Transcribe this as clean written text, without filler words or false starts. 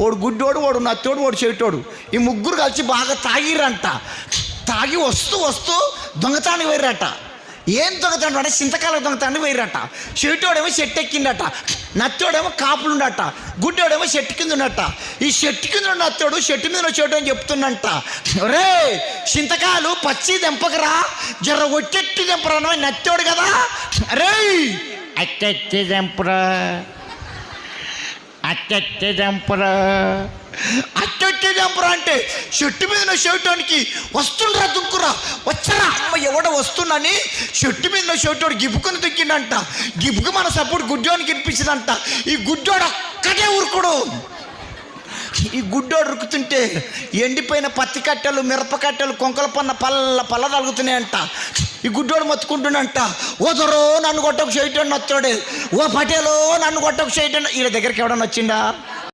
వాడు గుడ్డోడు, వాడు నత్తోడు, వాడు చెవిటోడు, ఈ ముగ్గురు కలిసి బాగా తాగిర్రంట. తాగి వస్తూ దొంగతానికి పోయిర్రట. ఏం దొంగతాడు అంటే చింతకాల దొంగతానికి పోయిర్రట. చెవిటోడేమో చెట్టు ఎక్కిండట, నత్తోడేమో కాపులుండట, గుడ్డోడేమో చెట్టు కింద ఉన్నట్ట. ఈ చెట్టు కింద ఉన్న నత్తోడు చెట్టు మీద చెట్టు అని చెప్తున్నట్ట, రే చింతకాయలు పచ్చి దెంపకరా, జర ఒట్టెట్టి దెంపరా. నత్తోడు కదా, రే అట్టెట్టి దెంపరా, అట్టెట్టి దెంపరా, అట్టెట్టి దెంపరా అంటే చెట్టు మీద చెవిటోనికి వస్తుండ్రా దుక్కురా, వచ్చరా అమ్మ ఎవడో వస్తున్నాని చెట్టు మీద చెవిటోడు గిప్పుకుని దుక్కిండంట. గిప్పుకు మన సపోర్ట్ గుడ్డోనికి వినిపించిందంట. ఈ గుడ్డోడు ఒక్కటే ఊరుకుడు. ఈ గుడ్డోడు ఉరుకుతుంటే ఎండిపోయిన పత్తి కట్టెలు, మిరప కట్టెలు, కొంకల పల్ల తలుగుతున్నాయంట. ఈ గుడ్డోడు మొత్తుకుంటున్నంట, ఓదరో నన్ను కొట్టకు చేయటం నచ్చోడే, ఓ పటేలో నన్ను కొట్టకు చేయటం. వీళ్ళ దగ్గరికి ఎవడన్నా వచ్చిందా?